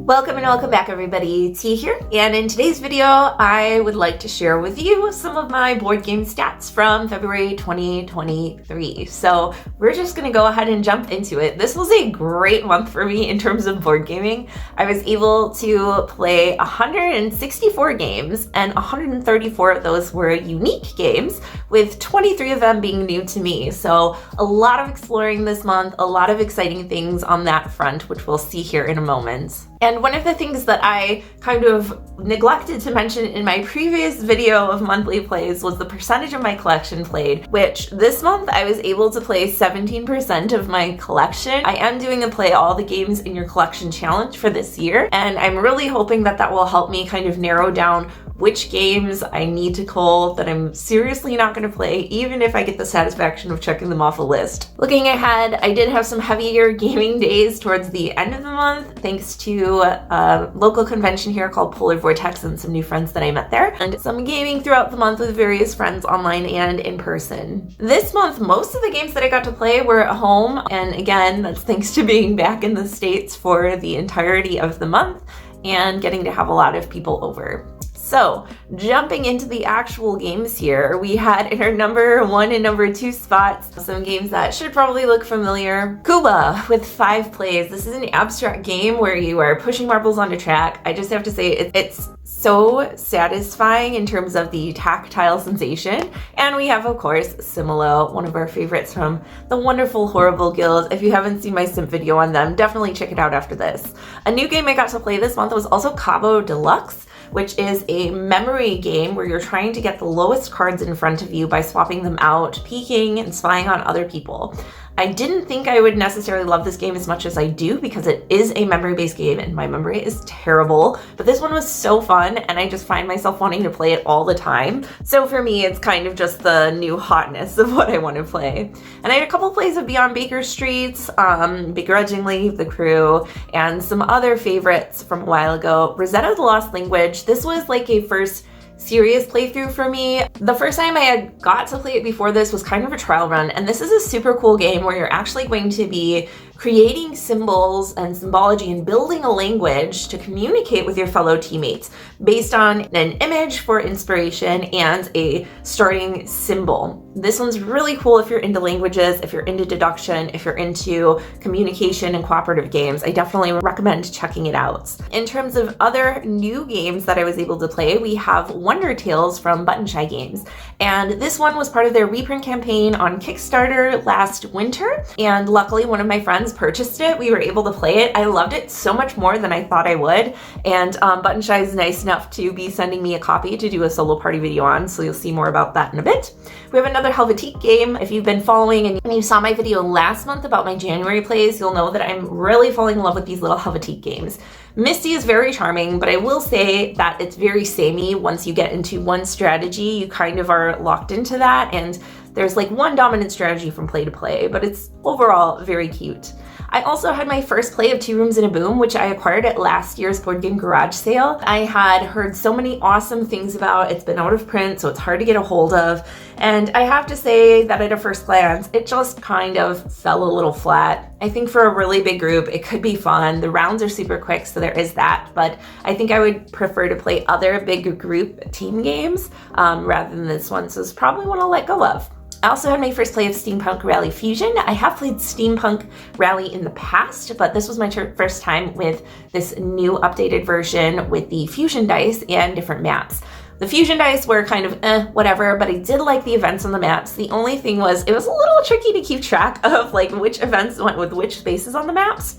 Welcome and welcome back everybody, T here, and in today's video I would like to share with you some of my board game stats from February 2023. So we're just gonna go ahead and jump into it. This was a great month for me in terms of board gaming. I was able to play 164 games and 134 of those were unique games, with 23 of them being new to me. So a lot of exploring this month, a lot of exciting things on that front, which we'll see here in a moment. And one of the things that I kind of neglected to mention in my previous video of monthly plays was the percentage of my collection played, which this month I was able to play 17% of my collection. I am doing a play all the games in your collection challenge for this year, and I'm really hoping that that will help me kind of narrow down which games I need to cull that I'm seriously not going to play, even if I get the satisfaction of checking them off a list. Looking ahead, I did have some heavier gaming days towards the end of the month, thanks to a local convention here called Polar Vortex and some new friends that I met there, and some gaming throughout the month with various friends online and in person. This month, most of the games that I got to play were at home, and again, that's thanks to being back in the States for the entirety of the month and getting to have a lot of people over. So, jumping into the actual games here, we had in our number 1 and number 2 spots some games that should probably look familiar. Cuba with 5 plays. This is an abstract game where you are pushing marbles on a track. I just have to say it's so satisfying in terms of the tactile sensation. And we have, of course, Similo, one of our favorites from the wonderful Horrible Guild. If you haven't seen my simp video on them, definitely check it out after this. A new game I got to play this month was also Cabo Deluxe, which is a memory game where you're trying to get the lowest cards in front of you by swapping them out, peeking, and spying on other people. I didn't think I would necessarily love this game as much as I do because it is a memory-based game and my memory is terrible, but this one was so fun and I just find myself wanting to play it all the time. So for me, it's kind of just the new hotness of what I want to play. And I had a couple plays of Beyond Baker Street, Begrudgingly, The Crew, and some other favorites from a while ago. Rosetta the Lost Language. This was like a first serious playthrough for me. The first time I had got to play it before this was kind of a trial run, and this is a super cool game where you're actually going to be creating symbols and symbology and building a language to communicate with your fellow teammates based on an image for inspiration and a starting symbol. This one's really cool if you're into languages, if you're into deduction, if you're into communication and cooperative games. I definitely recommend checking it out. In terms of other new games that I was able to play, we have Wonder Tales from Button Shy Games. And this one was part of their reprint campaign on Kickstarter last winter. And luckily one of my friends purchased it. We were able to play it. I loved it so much more than I thought I would. And Button Shy is nice enough to be sending me a copy to do a solo party video on. So you'll see more about that in a bit. We have another Helvetique game. If you've been following and you saw my video last month about my January plays, you'll know that I'm really falling in love with these little Helvetique games. Misty is very charming, but I will say that it's very samey. Once you get into one strategy, you kind of are locked into that, and there's like one dominant strategy from play to play, but it's overall very cute. I also had my first play of 2 Rooms and a Boom, which I acquired at last year's Board Game Garage sale. I had heard so many awesome things about. It's been out of print, so it's hard to get a hold of. And I have to say that at a first glance, it just kind of fell a little flat. I think for a really big group, it could be fun. The rounds are super quick, so there is that. But I think I would prefer to play other big group team games rather than this one. So it's probably one I'll let go of. I also had my first play of Steampunk Rally Fusion. I have played Steampunk Rally in the past, but this was my first time with this new updated version with the fusion dice and different maps. The fusion dice were kind of whatever, but I did like the events on the maps. The only thing was it was a little tricky to keep track of like which events went with which spaces on the maps.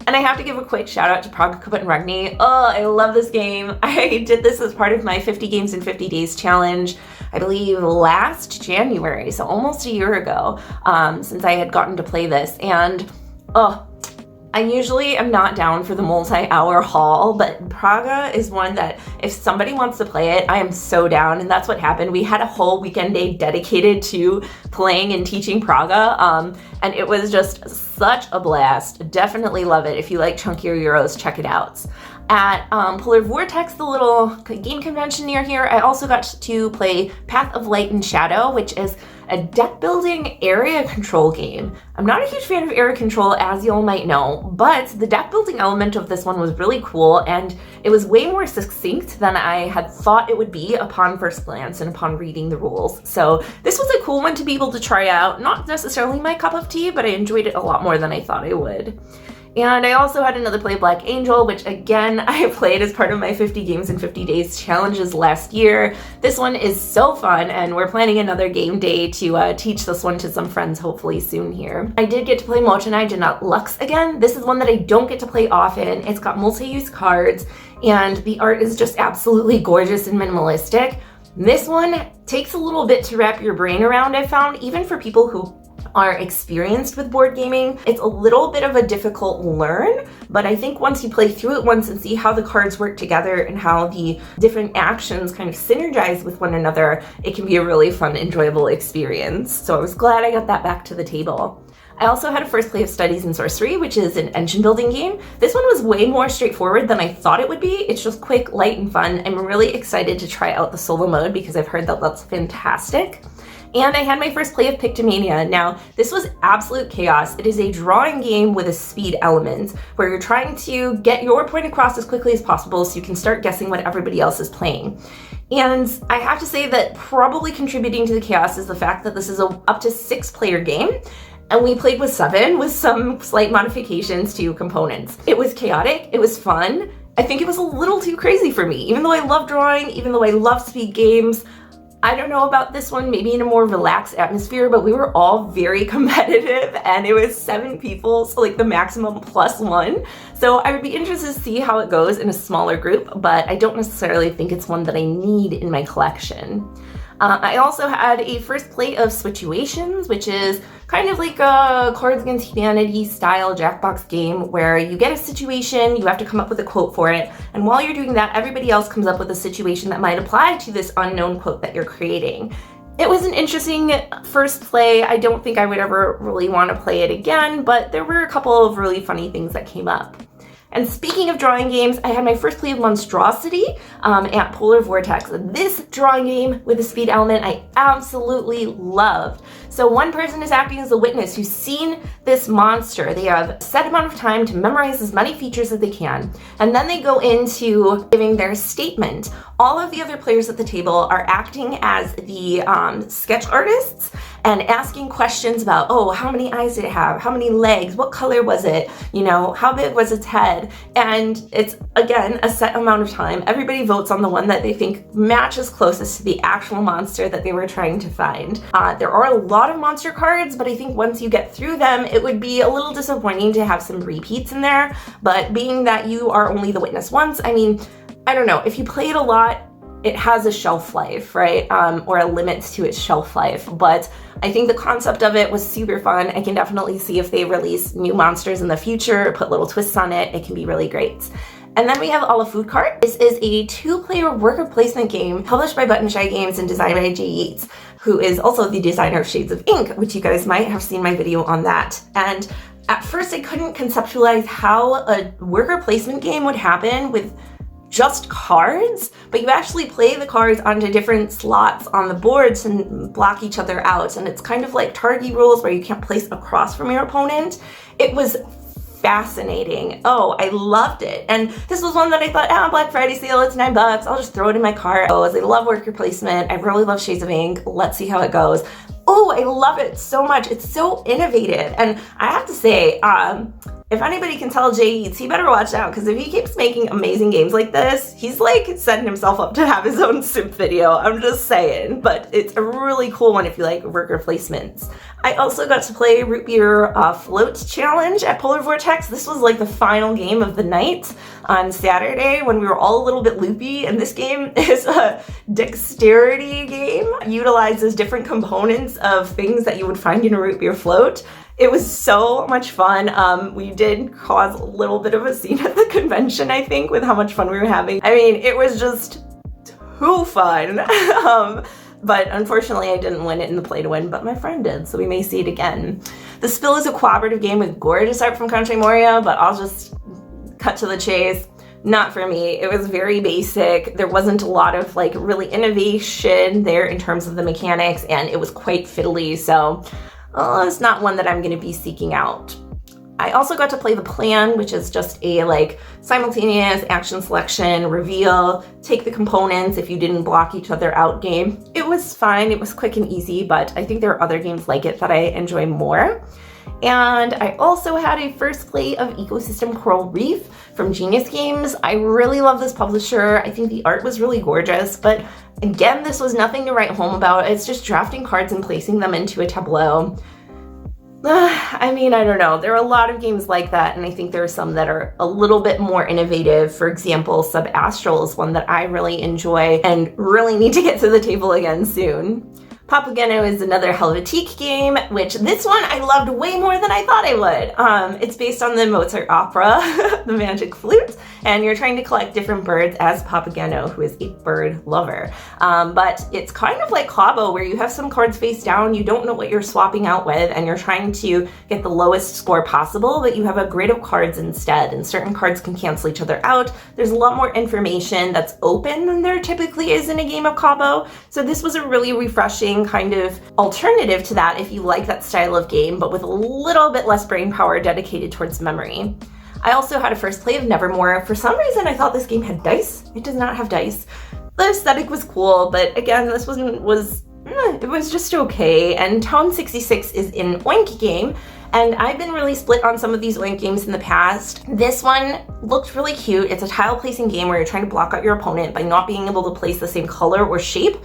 And I have to give a quick shout out to Praga, Cuba, and Rugni. Oh, I love this game. I did this as part of my 50 Games in 50 Days challenge, I believe last January, so almost a year ago, since I had gotten to play this. And I usually am not down for the multi-hour haul, but Praga is one that if somebody wants to play it, I am so down, and that's what happened. We had a whole weekend day dedicated to playing and teaching Praga, and it was just such a blast. Definitely love it. If you like chunkier Euros, check it out. At Polar Vortex, the little game convention near here, I also got to play Path of Light and Shadow, which is a deck building area control game. I'm not a huge fan of area control, as you all might know, but the deck building element of this one was really cool, and it was way more succinct than I had thought it would be upon first glance and upon reading the rules. So this was a cool one to be able to try out. Not necessarily my cup of tea, but I enjoyed it a lot more than I thought I would. And I also had another play of Black Angel, which again, I played as part of my 50 Games in 50 Days challenges last year. This one is so fun, and we're planning another game day to teach this one to some friends hopefully soon here. I did get to play Mulch Deluxe again. This is one that I don't get to play often. It's got multi-use cards, and the art is just absolutely gorgeous and minimalistic. This one takes a little bit to wrap your brain around, I found, even for people who are experienced with board gaming. It's a little bit of a difficult learn, but I think once you play through it once and see how the cards work together and how the different actions kind of synergize with one another, it can be a really fun, enjoyable experience. So I was glad I got that back to the table. I also had a first play of Studies in Sorcery, which is an engine building game. This one was way more straightforward than I thought it would be. It's just quick, light, and fun. I'm really excited to try out the solo mode because I've heard that that's fantastic. And I had my first play of Pictamania. Now, this was absolute chaos. It is a drawing game with a speed element where you're trying to get your point across as quickly as possible so you can start guessing what everybody else is playing. And I have to say that probably contributing to the chaos is the fact that this is a up to 6-player game. And we played with 7 with some slight modifications to components. It was chaotic, it was fun. I think it was a little too crazy for me. Even though I love drawing, even though I love speed games, I don't know about this one, maybe in a more relaxed atmosphere, but we were all very competitive and it was 7 people, so like the maximum +1. So I would be interested to see how it goes in a smaller group, but I don't necessarily think it's one that I need in my collection. I also had a first play of Situations, which is kind of like a Cards Against Humanity style Jackbox game where you get a situation, you have to come up with a quote for it, and while you're doing that, everybody else comes up with a situation that might apply to this unknown quote that you're creating. It was an interesting first play. I don't think I would ever really want to play it again, but there were a couple of really funny things that came up. And speaking of drawing games, I had my first play of Monstrosity at Polar Vortex. This drawing game with a speed element I absolutely loved. So one person is acting as a witness who's seen this monster. They have a set amount of time to memorize as many features as they can, and then they go into giving their statement. All of the other players at the table are acting as the sketch artists and asking questions about, oh, how many eyes did it have? How many legs? What color was it? You know, how big was its head? And it's, again, a set amount of time. Everybody votes on the one that they think matches closest to the actual monster that they were trying to find. There are a lot of monster cards, but I think once you get through them, it would be a little disappointing to have some repeats in there. But being that you are only the witness once, I mean, I don't know, if you play it a lot, it has a shelf life, right? Or a limit to its shelf life. But I think the concept of it was super fun. I can definitely see if they release new monsters in the future, put little twists on it, it can be really great. And then we have All a Food Cart. This is a 2-player worker placement game published by Button Shy Games and designed by Jay Yates, who is also the designer of Shades of Ink, which you guys might have seen my video on that. And at first I couldn't conceptualize how a worker placement game would happen with just cards, but you actually play the cards onto different slots on the boards and block each other out. And it's kind of like target rules where you can't place across from your opponent. It was fascinating. Oh, I loved it. And this was one that I thought, Black Friday sale, it's $9. I'll just throw it in my cart. Oh, as I love worker placement. I really love Shades of Ink. Let's see how it goes. Oh, I love it so much. It's so innovative. And I have to say, if anybody can tell Jay Yates, he better watch out, because if he keeps making amazing games like this, he's like setting himself up to have his own soup video. I'm just saying, but it's a really cool one if you like worker placements. I also got to play Root Beer Float Challenge at Polar Vortex. This was like the final game of the night on Saturday when we were all a little bit loopy, and this game is a dexterity game. It utilizes different components of things that you would find in a root beer float. It was so much fun. We did cause a little bit of a scene at the convention, I think, with how much fun we were having. I mean, it was just too fun. But unfortunately, I didn't win it in the play to win, but my friend did, so we may see it again. The Spill is a cooperative game with gorgeous art from Country Moria, but I'll just cut to the chase. not for me. It was very basic. There wasn't a lot of like really innovation there in terms of the mechanics, and it was quite fiddly, so it's not one that I'm going to be seeking out. I also got to play The Plan, which is just a like simultaneous action selection, reveal, take the components if you didn't block each other out game. It was fine, it was quick and easy, but I think there are other games like it that I enjoy more. And I also had a first play of Ecosystem Coral Reef from Genius Games. I really love this publisher. I think the art was really gorgeous, but again, this was nothing to write home about. It's just drafting cards and placing them into a tableau. I mean, I don't know. There are a lot of games like that, and I think there are some that are a little bit more innovative. For example, Sub-Astral is one that I really enjoy and really need to get to the table again soon. Papagano is another Helvetique game, which this one I loved way more than I thought I would. It's based on the Mozart opera, The Magic Flute, and you're trying to collect different birds as Papagano, who is a bird lover. But it's kind of like Cabo, where you have some cards face down, you don't know what you're swapping out with, and you're trying to get the lowest score possible, but you have a grid of cards instead, and certain cards can cancel each other out. There's a lot more information that's open than there typically is in a game of Cabo, so this was a really refreshing kind of alternative to that if you like that style of game, but with a little bit less brain power dedicated towards memory. I also had a first play of Nevermore. For some reason, I thought this game had dice. It does not have dice. The aesthetic was cool, but again, this it was just okay. And Tone 66 is an Oink game, and I've been really split on some of these Oink games in the past. This one looked really cute. It's a tile placing game where you're trying to block out your opponent by not being able to place the same color or shape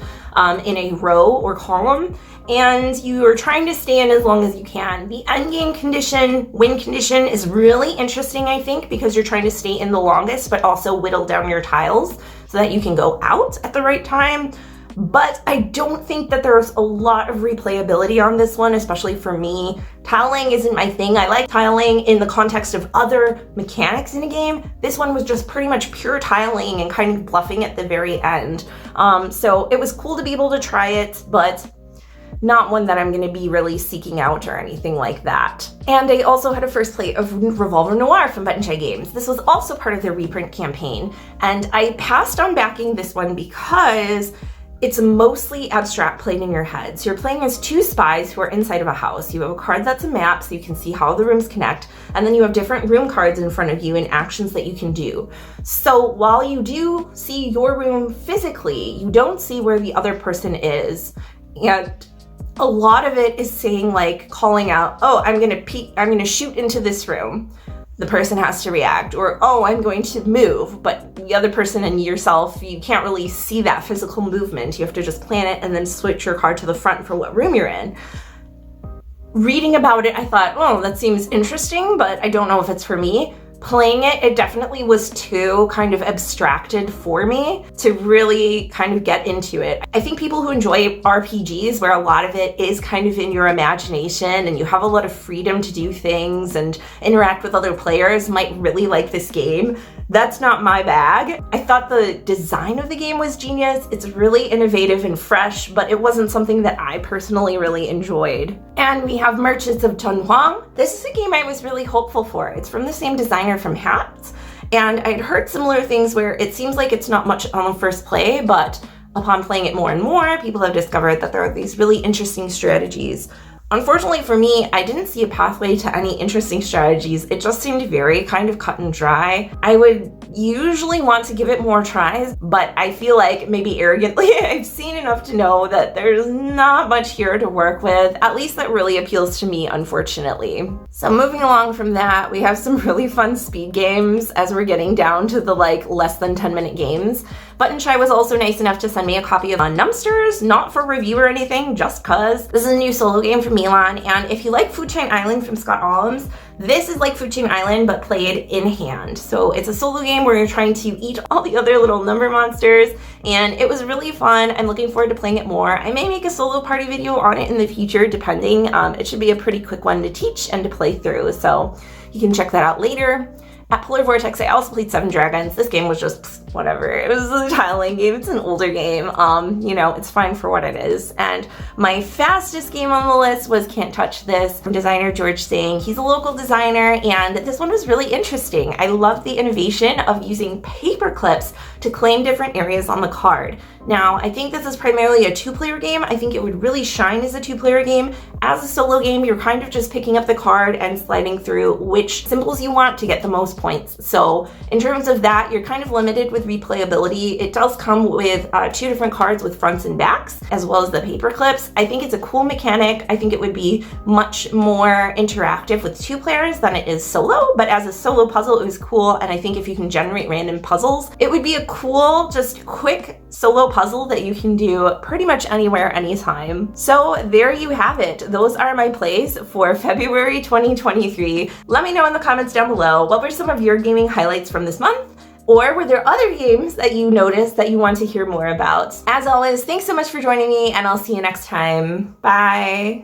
in a row or column, and you are trying to stay in as long as you can. The end game condition, win condition, is really interesting, I think, because you're trying to stay in the longest, but also whittle down your tiles so that you can go out at the right time. But I don't think that there's a lot of replayability on this one, especially for me. Tiling isn't my thing. I like tiling in the context of other mechanics in a game. This one was just pretty much pure tiling and kind of bluffing at the very end. So it was cool to be able to try it, but not one that I'm going to be really seeking out or anything like that. And I also had a first play of Revolver Noir from Button Shy Games. This was also part of their reprint campaign, and I passed on backing this one because it's mostly abstract played in your head. So you're playing as two spies who are inside of a house. You have a card that's a map so you can see how the rooms connect, and then you have different room cards in front of you and actions that you can do. So while you do see your room physically, you don't see where the other person is. And a lot of it is saying, like, calling out, oh, I'm gonna shoot into this room. The person has to react, or, oh, I'm going to move, but the other person and yourself, you can't really see that physical movement. You have to just plan it and then switch your card to the front for what room you're in. Reading about it, I thought, oh, that seems interesting, but I don't know if it's for me. Playing it, it definitely was too kind of abstracted for me to really kind of get into it. I think people who enjoy RPGs, where a lot of it is kind of in your imagination and you have a lot of freedom to do things and interact with other players, might really like this game. That's not my bag. I thought the design of the game was genius. It's really innovative and fresh, but it wasn't something that I personally really enjoyed. And we have Merchants of Huang. This is a game I was really hopeful for. It's from the same designer from Hats, and I'd heard similar things where it seems like it's not much on the first play, but upon playing it more and more, people have discovered that there are these really interesting strategies. Unfortunately for me, I didn't see a pathway to any interesting strategies. It just seemed very kind of cut and dry. I would usually want to give it more tries, but I feel like maybe arrogantly I've seen enough to know that there's not much here to work with, at least that really appeals to me, unfortunately. So moving along from that, we have some really fun speed games as we're getting down to the like less than 10-minute games. Button Shy was also nice enough to send me a copy of Numsters, not for review or anything, just cause. This is a new solo game from Milan, and if you like Food Chain Island from Scott Allums, this is like Food Chain Island, but played in hand. So it's a solo game where you're trying to eat all the other little number monsters, and it was really fun. I'm looking forward to playing it more. I may make a solo party video on it in the future, depending. It should be a pretty quick one to teach and to play through, so you can check that out later. At Polar Vortex, I also played Seven Dragons. This game was just whatever. It was a tile laying game. It's an older game. You know, it's fine for what it is. And my fastest game on the list was Can't Touch This from designer George Singh. He's a local designer, and this one was really interesting. I love the innovation of using paper clips to claim different areas on the card. Now, I think this is primarily a two-player game. I think it would really shine as a two-player game. As a solo game, you're kind of just picking up the card and sliding through which symbols you want to get the most points. So in terms of that, you're kind of limited with replayability. It does come with two different cards with fronts and backs, as well as the paper clips. I think it's a cool mechanic. I think it would be much more interactive with two players than it is solo, but as a solo puzzle, it was cool. And I think if you can generate random puzzles, it would be a cool, just quick solo puzzle that you can do pretty much anywhere, anytime. So there you have it. Those are my plays for February 2023. Let me know in the comments down below, what were some of your gaming highlights from this month? Or were there other games that you noticed that you want to hear more about? As always, thanks so much for joining me, and I'll see you next time. Bye.